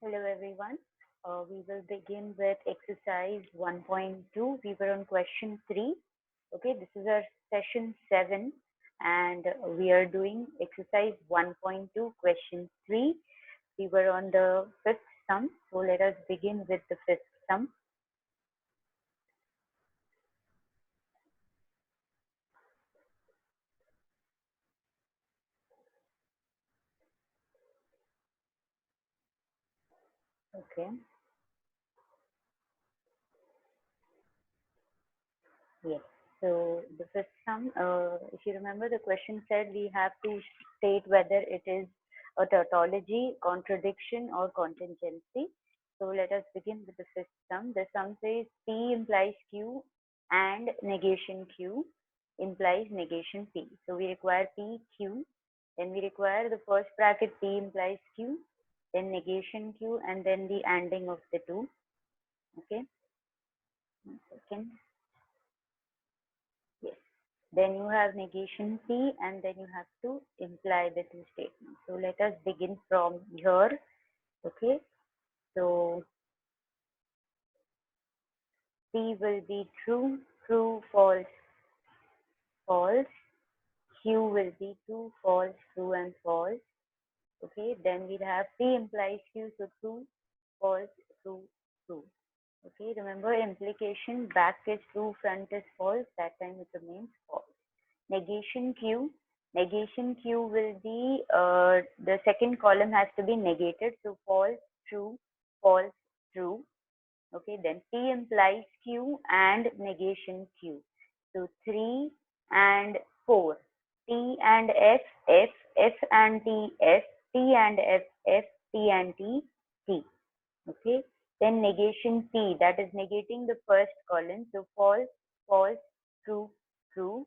Hello everyone. We will begin with exercise 1.2. We were on question 3. Okay, this is our session 7 and we are doing exercise 1.2 question 3. We were on the fifth sum. So let us begin with the fifth sum. Okay. Yes. So the fifth sum, if you remember, the question said we have to state whether it is a tautology, contradiction, or contingency. So let us begin with the fifth sum. The sum says P implies Q and negation Q implies negation P. So we require P, Q. Then we require the first bracket P implies Q, then negation Q, and then the ANDing of the two. Okay. 1 second. Yes. Then you have negation P and then you have to imply the two statements. So let us begin from here. Okay. So P will be true, true, false, false. Q will be true, false, true, and false. Okay. Then we'll have P implies Q, so true, false, true, true. Okay. Remember implication, back is true, front is false. That time it remains false. Negation Q. Negation Q will be, the second column has to be negated. So false, true, false, true. Okay, then P implies Q and negation Q. So 3 and 4. T and F, F, F and T, F, T and F, F, T and T, T. Okay, then negation P, that is negating the first column. So false, false, true, true.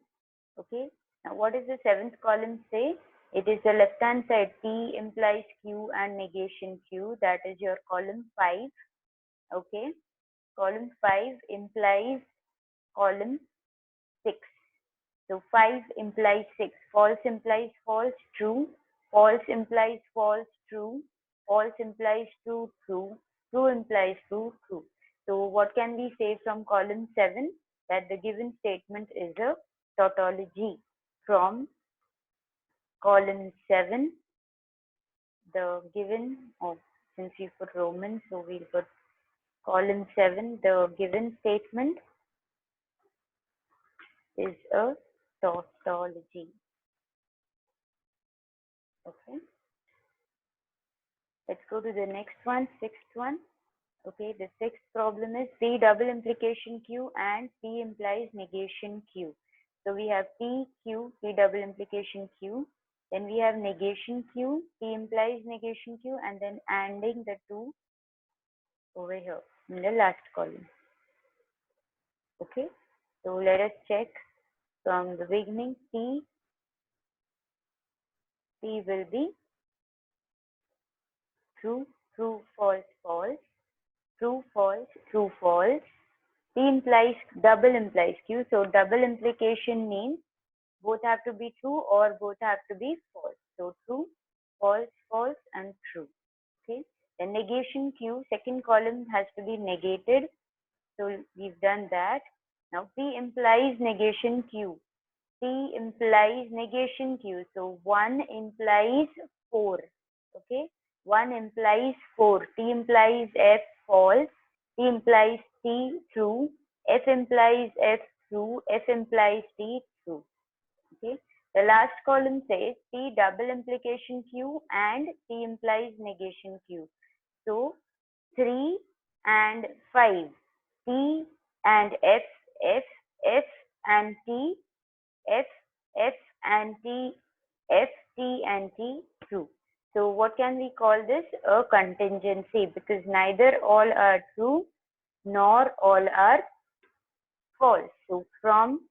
Okay, now what does the seventh column say? It is the left hand side. P implies Q and negation Q. That is your column 5. Okay, column 5 implies column 6. So 5 implies 6. False implies false, true. False implies false, true. False implies true, true. True implies true, true. So what can we say from column 7? That the given statement is a tautology. From column 7, the given, oh, since we put Roman, so we'll put column 7, the given statement is a tautology. Okay. Let's go to the next one, sixth one. Okay, the sixth problem is P double implication Q and P implies negation Q. So we have P, Q, P double implication Q. Then we have negation Q, P implies negation Q, and then ANDing the two over here in the last column. Okay, so let us check from the beginning. P will be true, true, false, false, true, false, true, false. P implies double implies Q. So double implication means both have to be true or both have to be false. So true, false, false, and true. Okay. The negation Q, second column has to be negated. So we've done that. Now P implies negation Q. P implies negation Q. So 1 implies 4. Okay. 1 implies 4. T implies F false. T implies T true. F implies F true. F implies T true. Okay. The last column says P double implication Q and T implies negation Q. So 3 and 5. T and F, F, F and T, F, F and T, F, T and T, true. So what can we call this? A contingency, because neither all are true nor all are false. So from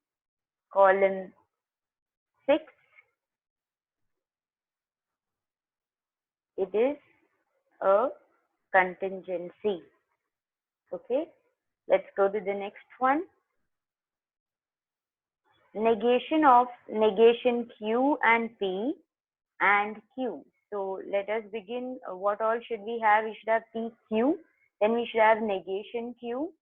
column 6, it is a contingency. Okay, let's go to the next one. Negation of negation Q and P and Q. So let us begin. What all should we have? We should have P, Q. Then we should have negation Q.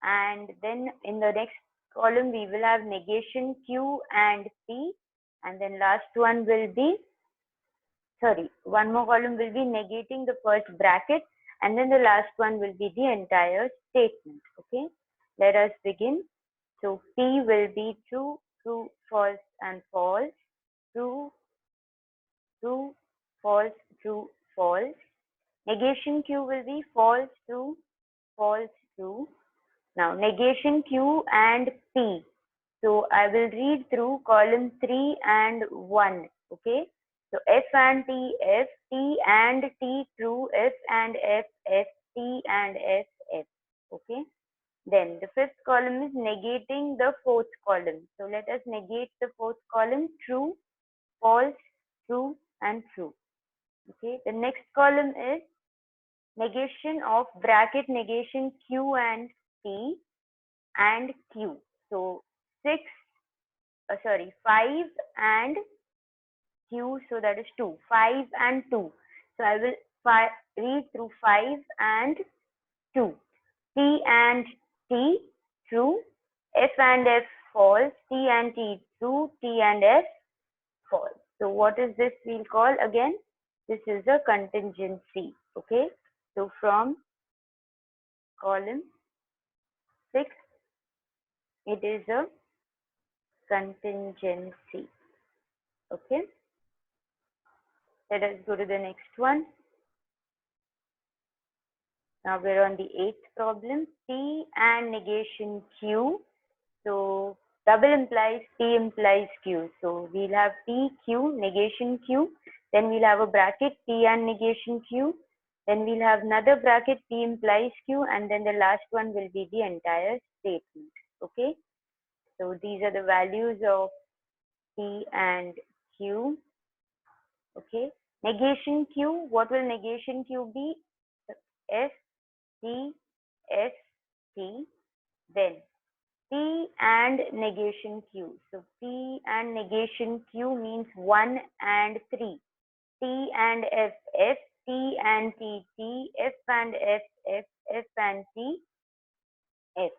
And then in the next column, we will have negation Q and P. And then last one will be, sorry, one more column will be negating the first bracket. And then the last one will be the entire statement. Okay. Let us begin. So P will be true, true, false, and false. True, true, false, true, false. Negation Q will be false, true, false, true. Now negation Q and P. So I will read through column 3 and 1. Okay. So F and T, F, T and T, true, F and F, F, T and F, F. Okay. Then the fifth column is negating the fourth column. So let us negate the fourth column, true, false, true, and true. Okay. The next column is negation of bracket negation Q and P and Q. So 5 and Q, so that is 2. 5 and 2. So I will read through 5 and 2. T and T, true. F and F, false. T and T, true. T and F, false. So what is this we'll call again? This is a contingency. Okay. So from column 6, it is a contingency. Okay. Let us go to the next one. Now we're on the 8th problem. P and negation Q. So double implies P implies Q. So we'll have P, Q, negation Q. Then we'll have a bracket P and negation Q. Then we'll have another bracket P implies Q. And then the last one will be the entire statement. Okay. So these are the values of P and Q. Okay. Negation Q. What will negation Q be? F, T, F, T. Then P and negation Q. So P and negation Q means 1 and 3. T and F, F, T and T, T, F and F, F, F and T, F.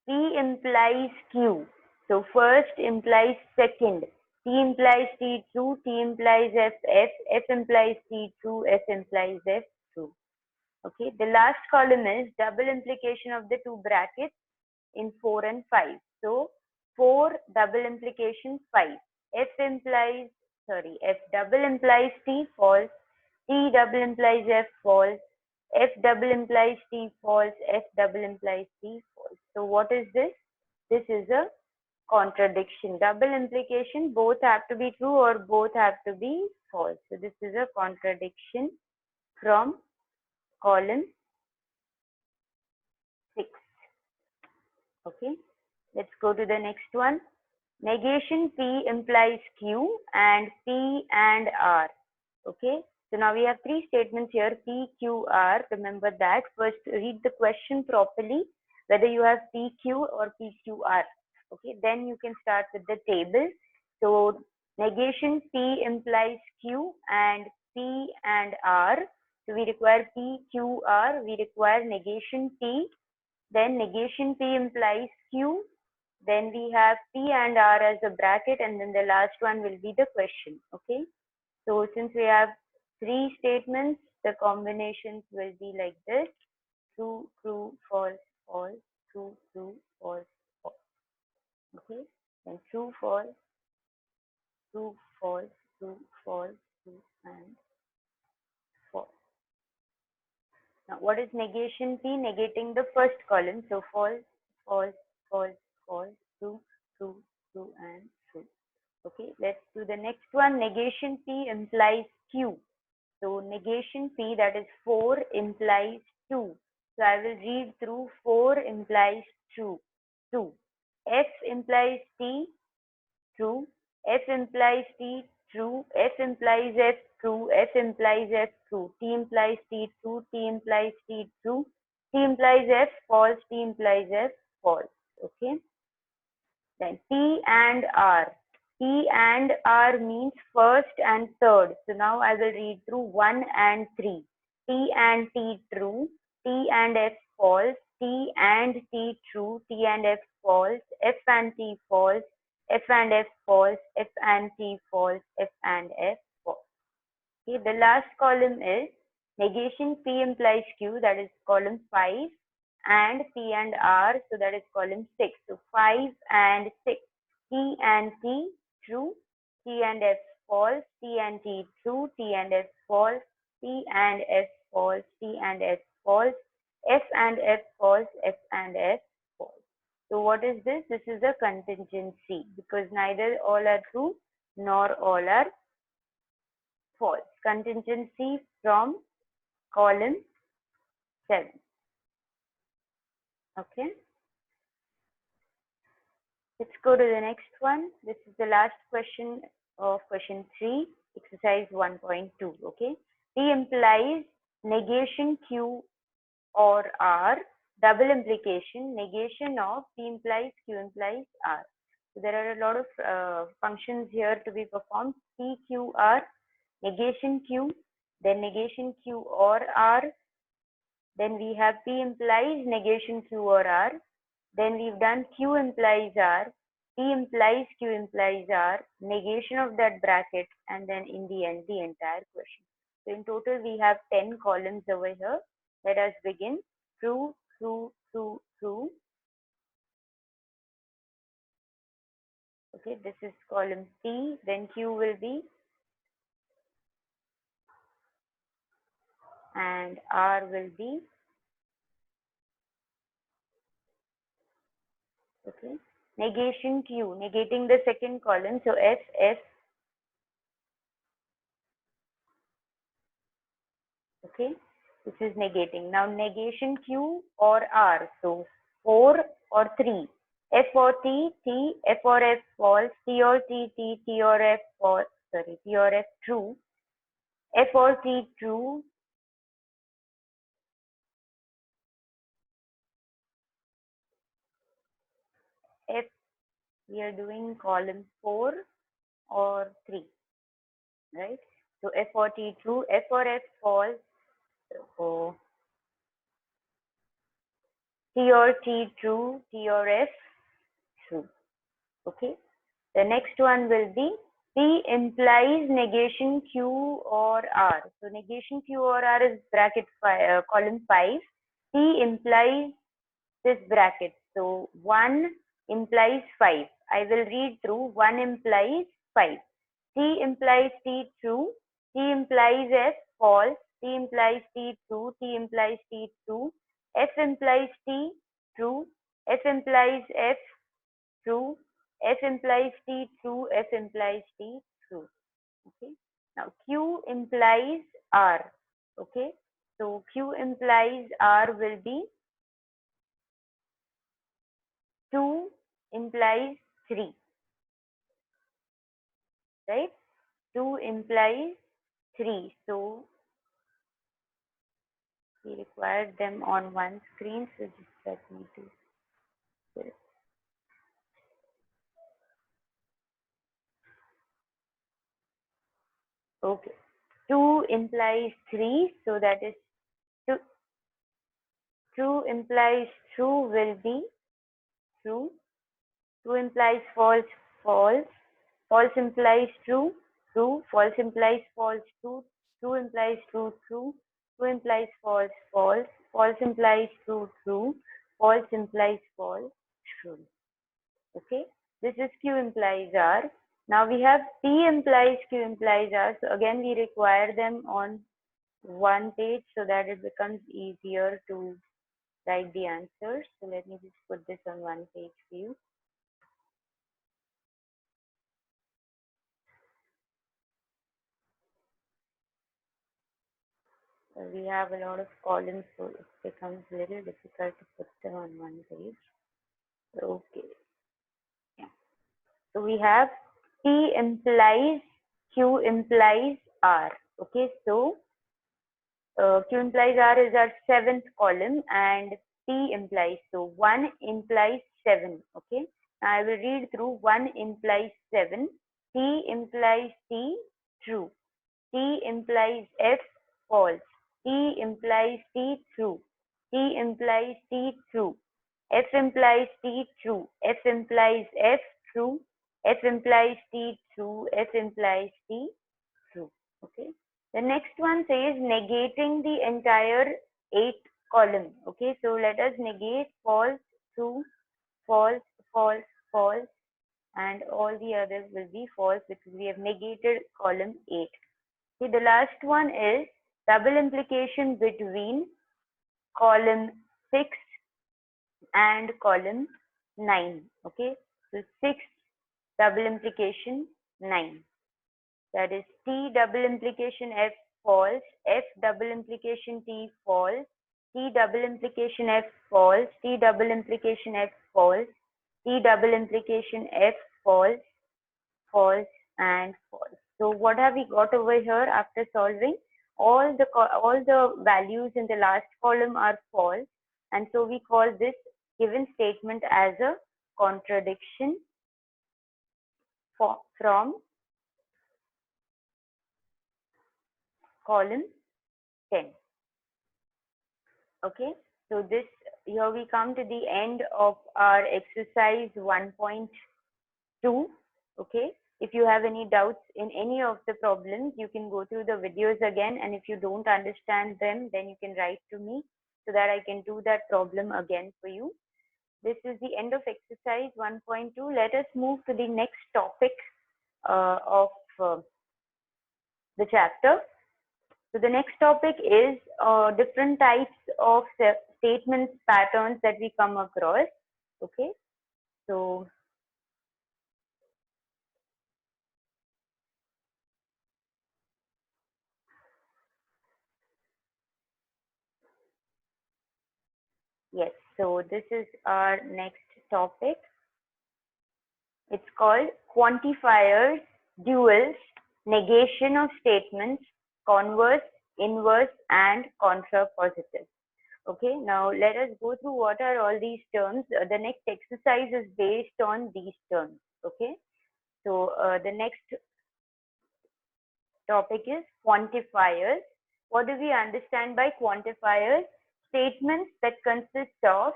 P implies Q. So first implies second. T implies T, true. T implies F, F, F implies T, true. F implies F, true. Okay. The last column is double implication of the two brackets in 4 and 5. So 4 double implication 5. F double implies T, false. T double implies F, false. F double implies T, false. F double implies T, false. So what is this? This is a contradiction. Double implication, both have to be true or both have to be false. So this is a contradiction from column 6. Okay. Let's go to the next one. Negation P implies Q and P and R. Okay. So now we have 3 statements here, P, Q, R. Remember that. First, read the question properly, whether you have P, Q or P, Q, R. Okay. Then you can start with the table. So negation P implies Q and P and R. So we require P, Q, R. We require negation P. Then negation P implies Q. Then we have P and R as a bracket, and then the last one will be the question. Okay. So since we have 3 statements, the combinations will be like this: true, true, false, false, true, true, false, false. Okay. Then true, false, true, false, true, false, true, and false. Now, what is negation P? Negating the first column. So false, false, false, false, true, true, true, and true. Okay, let's do the next one. Negation P implies Q. So negation P, that is 4, implies 2. So I will read through. 4 implies true, 2. F implies T, true. F implies T, true. F implies F, true. F implies F, true. T implies T, true. T implies T, true. T implies F, false. T implies F, false. Okay. Then P and R. T and R means first and third. So now I will read through 1 and 3. T and T true, T and F false, T and T true, T and F false, F and T false, F and F false, F and T false, F and F false. Okay, the last column is negation P implies Q, that is column 5, and P and R, so that is column 6. So 5 and 6. T and T true, T and F false, T and T true, T and F false, T and F false, T and F false, F and F false, F and F false. So what is this? This is a contingency because neither all are true nor all are false. Contingency from column 7. Okay. Let's go to the next one. This is the last question of question 3, exercise 1.2. Okay. P implies negation Q or R, double implication, negation of P implies Q implies R. So there are a lot of functions here to be performed. P, Q, R, negation Q, then negation Q or R, then we have P implies negation Q or R. Then we've done Q implies R, P implies Q implies R, negation of that bracket, and then in the end, the entire question. So in total, we have 10 columns over here. Let us begin. True, true, true, true. Okay, this is column P. Then Q will be, and R will be. Okay, negation Q, negating the second column. So F, F. Okay, this is negating. Now negation Q or R. So 4 or 3. F or T, T, F or F false, T or T, T, T or F false, sorry, T or F true, F or T true, F, we are doing column 4 or 3, right? So F or T true, F or F false, so T or T true, T or F true. Okay. The next one will be P implies negation Q or R. So negation Q or R is bracket column 5. P implies this bracket. So 1 implies 5. I will read through. 1 implies 5. T implies T true. T implies F false. T implies T true. T implies T true. F implies T true. F implies F true. F implies T true. F implies T true. Okay. Now Q implies R. Okay. So Q implies R will be 2 implies 3. Right? 2 implies 3. So we require them on one screen. So just let me do this. Okay. 2 implies 3. So that is 2. True implies true will be true. True implies false, false. False implies true, true. False implies false, true. True implies true, true. True implies false, false. False implies true, true. False implies false, true. Okay. This is Q implies R. Now we have P implies Q implies R. So again, we require them on one page so that it becomes easier to write the answers. So let me just put this on one page for you. We have a lot of columns, so it becomes a little difficult to put them on one page. Okay. Yeah. So we have P implies Q implies R. Okay. So Q implies R is our 7th column and P implies. So 1 implies 7. Okay. Now I will read through 1 implies 7. T implies T, true. T implies F, false. T implies T, true. T implies T, true. F implies T, true. F implies F, true. F implies T, true. F implies T, true. Okay. The next one says negating the entire 8 column. Okay. So let us negate false, true, false, false, false, and all the others will be false because we have negated column 8. See, the last one is double implication between column 6 and column 9. Okay, so 6 double implication 9. That is T double implication F false, F double implication T false, T double implication F false, T double implication F false, T double implication F false, false, and false. So what have we got over here after solving? All the values in the last column are false, and so we call this given statement as a contradiction from column 10. Okay, so this here we come to the end of our exercise 1.2. Okay, if you have any doubts in any of the problems, you can go through the videos again, and if you don't understand them, then you can write to me so that I can do that problem again for you. This is the end of exercise 1.2. Let us move to the next topic of the chapter. So the next topic is different types of statements patterns that we come across. Okay, so yes, so this is our next topic. It's called quantifiers, duals, negation of statements, converse, inverse, and contrapositive. Okay, now let us go through what are all these terms. The next exercise is based on these terms. Okay, so the next topic is quantifiers. What do we understand by quantifiers? Statements that consist of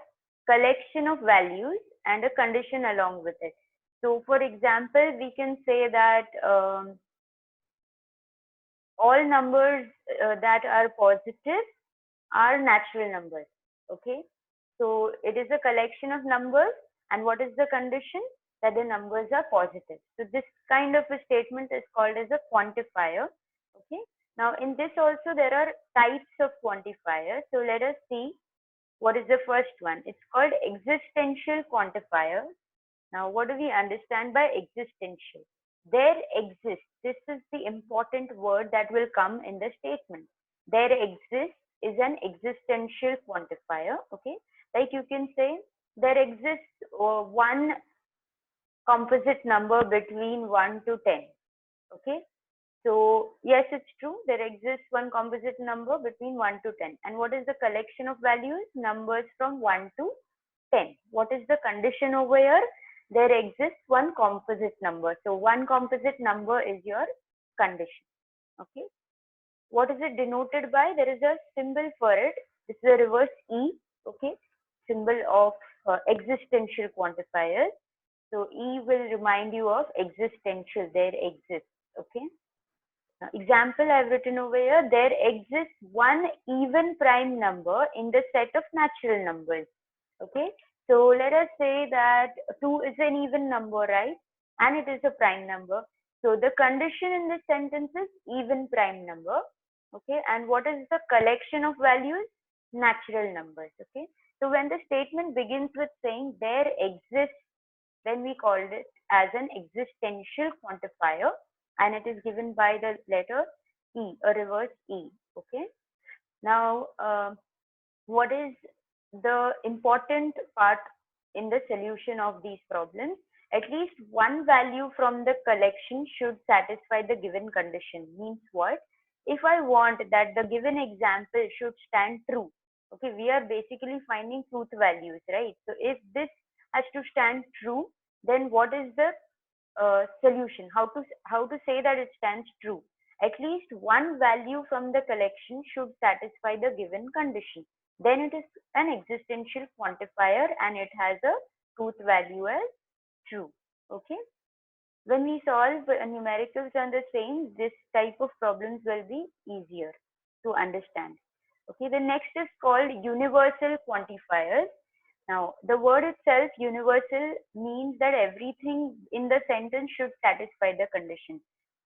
collection of values and a condition along with it. So for example, we can say that all numbers that are positive are natural numbers. Okay, so it is a collection of numbers, and what is the condition? That the numbers are positive. So this kind of a statement is called as a quantifier. Okay, now in this also there are types of quantifiers. So let us see what is the first one. It's called existential quantifier. Now what do we understand by existential? There exists, this is the important word that will come in the statement. There exists is an existential quantifier. Okay, like you can say there exists one composite number between 1 to 10. Okay, so yes, it's true, there exists one composite number between 1 to 10. And what is the collection of values? Numbers from 1 to 10. What is the condition over here? There exists one composite number. So one composite number is your condition. Okay, what is it denoted by? There is a symbol for it. This is a reverse E. Okay, symbol of existential quantifiers. So E will remind you of existential, there exists. Okay, now, example I've written over here, there exists one even prime number in the set of natural numbers. Okay, so let us say that 2 is an even number, right? And it is a prime number. So the condition in this sentence is even prime number. Okay, and what is the collection of values? Natural numbers. Okay, so when the statement begins with saying there exists, then we called it as an existential quantifier, and it is given by the letter E, a reverse E. Okay, now what is the important part in the solution of these problems? At least one value from the collection should satisfy the given condition. Means what? If I want that the given example should stand true, okay, we are basically finding truth values, right? So if this has to stand true, then what is the solution. How to say that it stands true? At least one value from the collection should satisfy the given condition. Then it is an existential quantifier and it has a truth value as true. Okay. When we solve numericals on the same, this type of problems will be easier to understand. Okay, the next is called universal quantifiers. Now, the word itself, universal, means that everything in the sentence should satisfy the condition.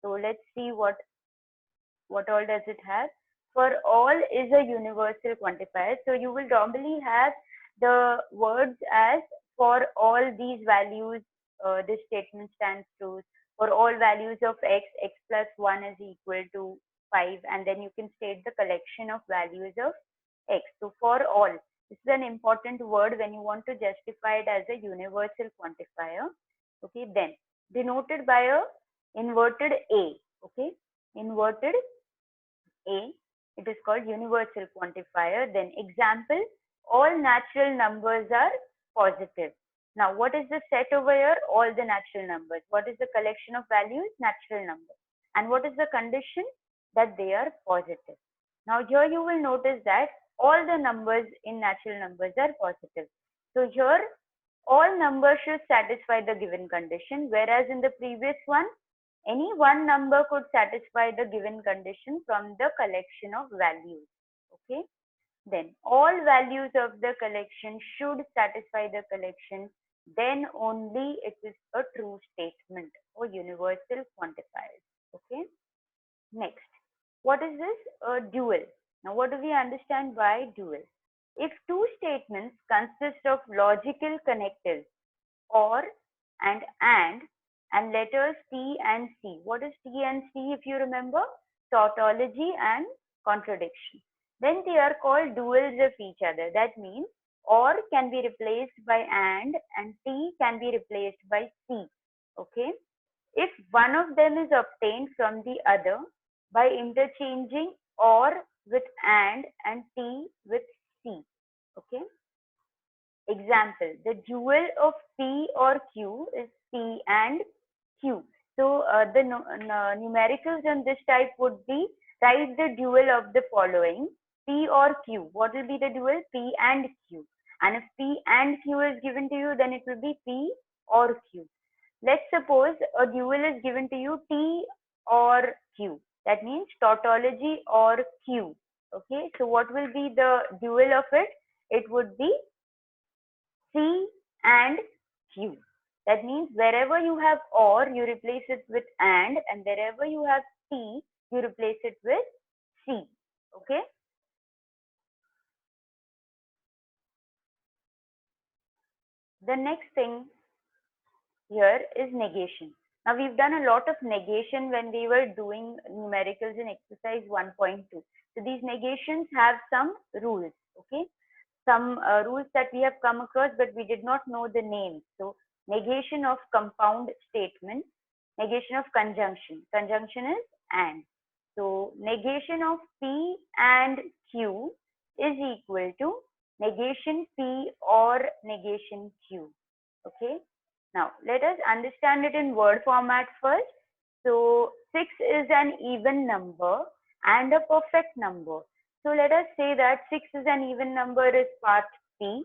So let's see what all does it have. For all is a universal quantifier. So you will normally have the words as for all these values, this statement stands true. For all values of x, x plus 1 is equal to 5, and then you can state the collection of values of x. So for all, this is an important word when you want to justify it as a universal quantifier. Okay, then denoted by a inverted a. Okay, inverted a, it is called universal quantifier. Then example, all natural numbers are positive. Now, what is the set over here? All the natural numbers. What is the collection of values? Natural numbers. And what is the condition? That they are positive. Now, here you will notice that all the numbers in natural numbers are positive. So here, all numbers should satisfy the given condition, whereas in the previous one, any one number could satisfy the given condition from the collection of values. Okay. Then all values of the collection should satisfy the collection. Then only it is a true statement or universal quantifiers. Okay. Next, what is this? A dual. Now, what do we understand by dual? If two statements consist of logical connectives or and letters T and C. What is T and C if you remember? Tautology and contradiction. Then they are called duals of each other. That means or can be replaced by and T can be replaced by C. Okay. If one of them is obtained from the other by interchanging or with and T with C. Okay. Example, the dual of P or Q is P and Q. So the numericals in this type would be write the dual of the following P or Q. What will be the dual? P and Q. And if P and Q is given to you, then it will be P or Q. Let's suppose a dual is given to you T or Q. That means tautology or Q. Okay, so what will be the dual of it? It would be C and Q. That means wherever you have or, you replace it with and wherever you have T, you replace it with C. Okay. The next thing here is negation. Now we've done a lot of negation when we were doing numericals in exercise 1.2. So these negations have some rules. Okay. Some rules that we have come across, but we did not know the names. So negation of compound statement, negation of conjunction. Conjunction is and. So negation of P and Q is equal to negation P or negation Q. Okay. Now let us understand it in word format first. So 6 is an even number and a perfect number. So let us say that 6 is an even number is part P,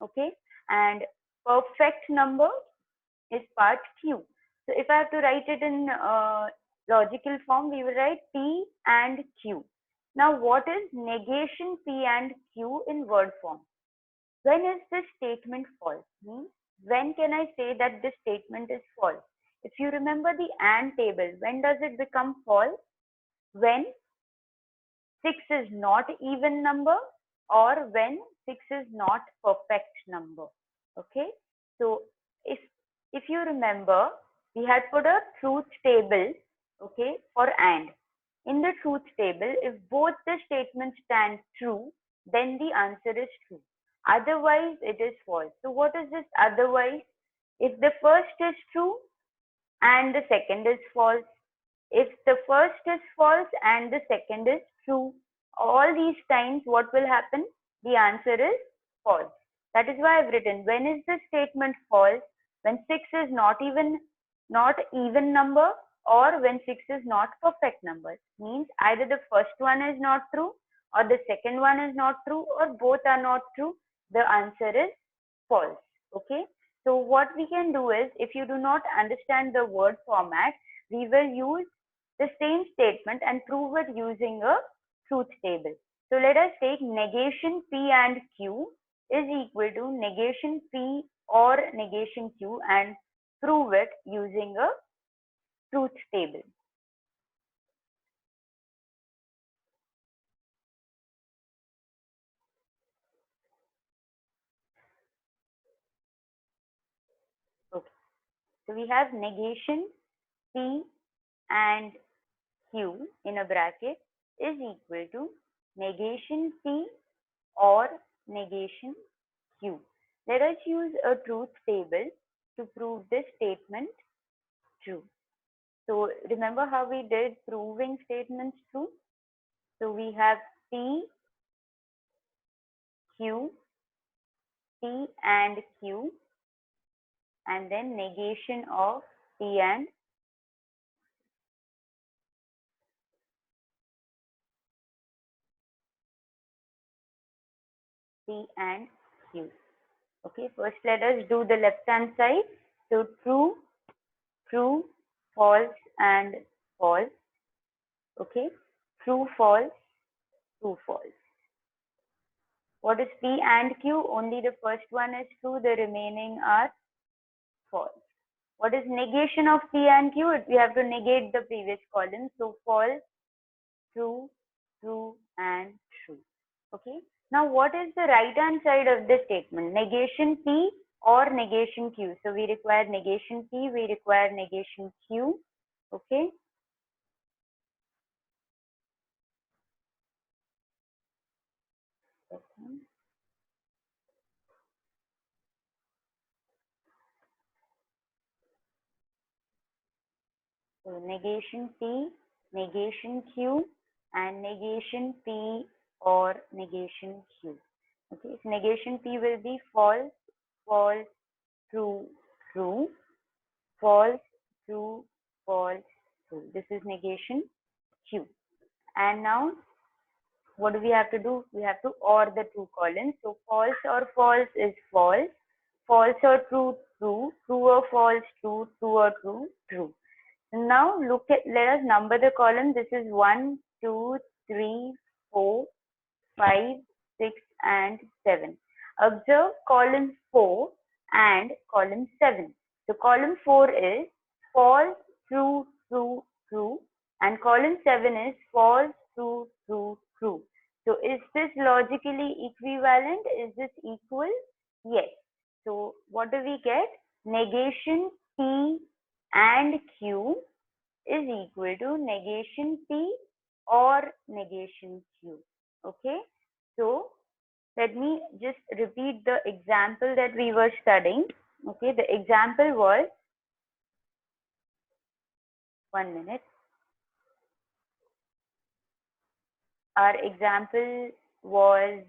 okay, and perfect number is part Q. So if I have to write it in logical form, we will write P and Q. Now what is negation P and Q in word form? When is this statement false? When can I say that this statement is false? If you remember the AND table, when does it become false? When 6 is not even number or when 6 is not perfect number. Okay. So if you remember, we had put a truth table, okay, for AND. In the truth table, if both the statements stand true, then the answer is true. Otherwise, it is false. So what is this otherwise? If the first is true and the second is false, if the first is false and the second is true, all these times what will happen? The answer is false. That is why I've written when is the statement false? When 6 is not even not even number, or when 6 is not perfect number. Means either the first one is not true, or the second one is not true, or both are not true. The answer is false. Okay. So what we can do is, if you do not understand the word format, we will use the same statement and prove it using a truth table. So let us take negation P and Q is equal to negation P or negation Q and prove it using a truth table. Okay. So we have negation P and Q in a bracket is equal to negation P or negation Q. Let us use a truth table to prove this statement true. So remember how we did proving statements true? So we have P, Q, P and Q, and then negation of P and Q. Okay, first let us do the left hand side. So true, true, false and false. Okay, true, false, true, false. What is P and Q? Only the first one is true, the remaining are false. What is negation of P and Q? We have to negate the previous column. So false, true, true, and true. Okay. Now, what is the right hand side of this statement? Negation P or negation Q? So we require negation P, we require negation Q. Okay. Okay. So negation P, negation Q, and negation P or negation Q. Okay, so negation P will be false, false, true, true, false, true, false, true. This is negation Q. And now what do we have to do? We have to OR the two columns. So false or false is false, false or true, true, true or false, true, true or true, true. Now let us number the column. This is 1, 2, 3, 4, 5, 6, and 7. Observe column 4 and column 7. So column 4 is false, true, true, true, and column 7 is false, true, true, true. So is this logically equivalent? Is this equal? Yes. So what do we get? Negation P and Q is equal to negation P or negation Q. Okay. So let me just repeat the example that we were studying. Okay. The example was, 1 minute. Our example was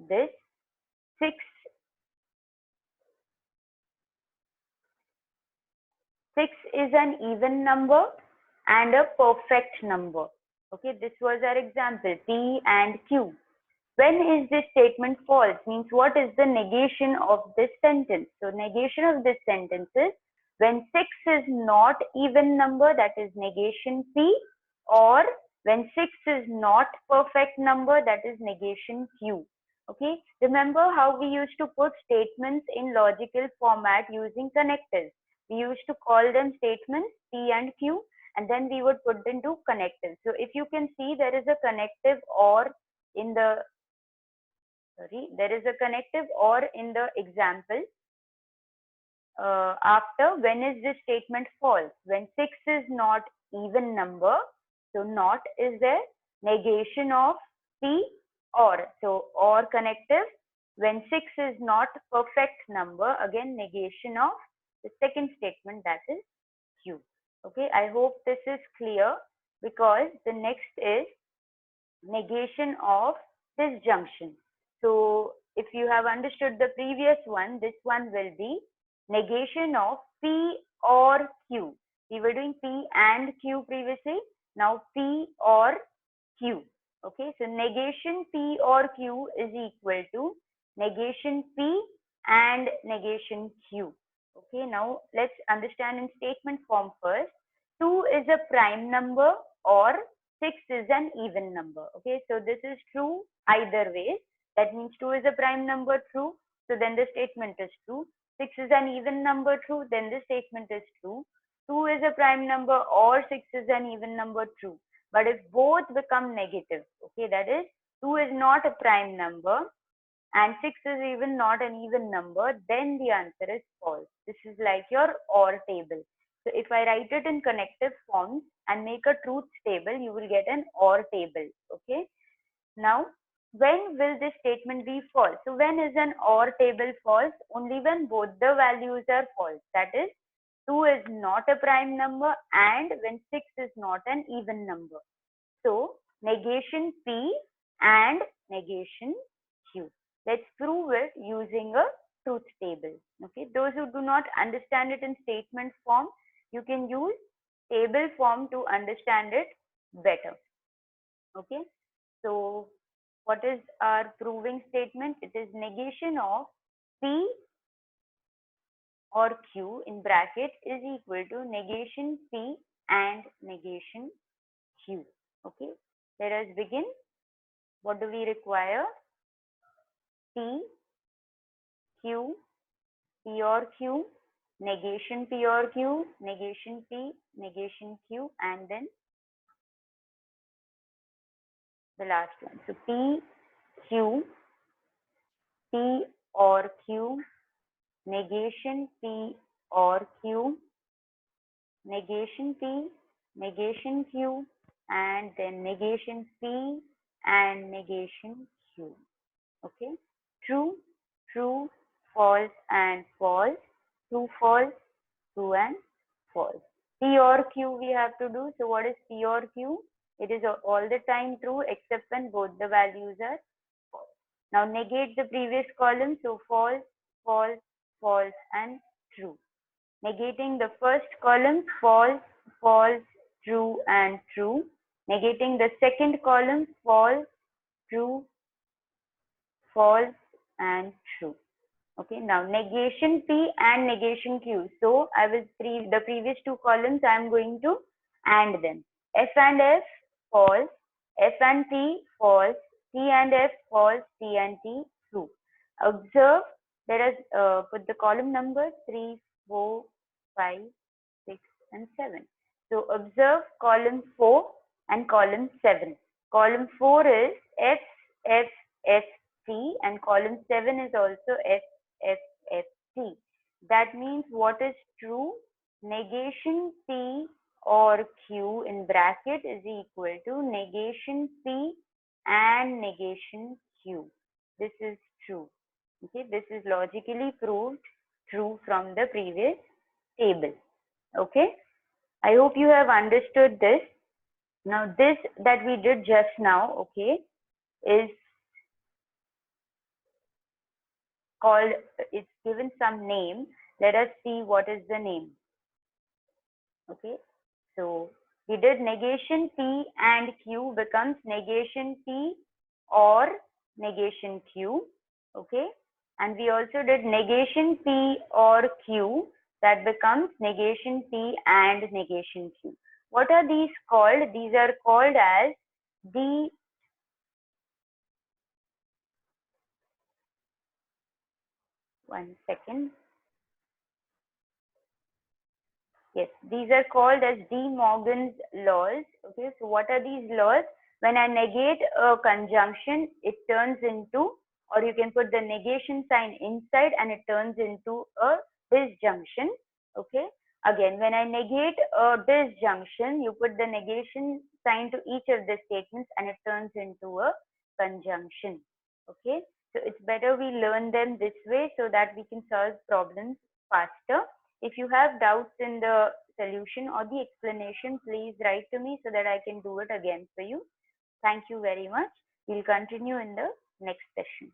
this: 6 is an even number and a perfect number. Okay, this was our example, P and Q. When is this statement false? Means what is the negation of this sentence? So negation of this sentence is when 6 is not even number, that is negation P, or when 6 is not perfect number, that is negation Q. Okay, remember how we used to put statements in logical format using connectors. We used to call them statements P and Q, and then we would put them to connectors. So if you can see, there is a connective or in the there is a connective or in the example after when is this statement false? When 6 is not even number, so not is there, negation of P or, so or connective. When 6 is not perfect number, again negation of the second statement, that is Q. Okay, I hope this is clear, because the next is negation of disjunction. So if you have understood the previous one, this one will be negation of P or Q. We were doing P and Q previously. Now P or Q. Okay, so negation P or Q is equal to negation P and negation Q. Okay, now let's understand in statement form first. 2 is a prime number or 6 is an even number. Okay, so this is true either way. That means 2 is a prime number, true. So then the statement is true. 6 is an even number, true. Then the statement is true. 2 is a prime number or 6 is an even number, true. But if both become negative, okay, that is 2 is not a prime number and 6 is even not an even number, then the answer is false. This is like your OR table. So if I write it in connective forms and make a truth table, you will get an OR table. Okay. Now, when will this statement be false? So when is an OR table false? Only when both the values are false. That is, 2 is not a prime number and when 6 is not an even number. So negation P and negation Q. Let's prove it using a truth table. Okay, those who do not understand it in statement form, you can use table form to understand it better. Okay, so what is our proving statement? It is negation of P or Q in bracket is equal to negation P and negation Q. Okay, let us begin. What do we require? P, Q, P or Q, negation P or Q, negation P, negation Q, and then the last one. So P, Q, P or Q, negation P or Q, negation P, negation Q, and then negation P and negation Q. Okay, true, true, false, and false, true, false, true, and false. P or Q we have to do. So what is P or Q? It is all the time true except when both the values are false. Now negate the previous column. So false, false, false, and true. Negating the first column, false, false, true, and true. Negating the second column, false, true, false, and true. Okay, now negation P and negation Q. So I will the previous two columns I am going to AND them. F and F false, F and T false, T and F false, T and T true. Observe, let us put the column numbers 3, 4, 5, 6, and 7. So observe column 4 and column 7. Column 4 is F, F, F, T, and column 7 is also F, F, F, T. That means what is true? Negation P or Q in bracket is equal to negation P and negation Q. This is true. Okay, this is logically proved true from the previous table. Okay, I hope you have understood this. Now this that we did just now, okay, is called, it's given some name. Let us see what is the name. Okay, so we did negation P and Q becomes negation P or negation Q. Okay, and we also did negation P or Q, that becomes negation P and negation Q. What are these called? These are called as the one second. Yes, these are called as De Morgan's laws. Okay, so what are these laws? When I negate a conjunction, it turns into, or you can put the negation sign inside and it turns into a disjunction. Okay, again, when I negate a disjunction, you put the negation sign to each of the statements and it turns into a conjunction. Okay, so it's better we learn them this way so that we can solve problems faster. If you have doubts in the solution or the explanation, please write to me so that I can do it again for you. Thank you very much. We'll continue in the next session.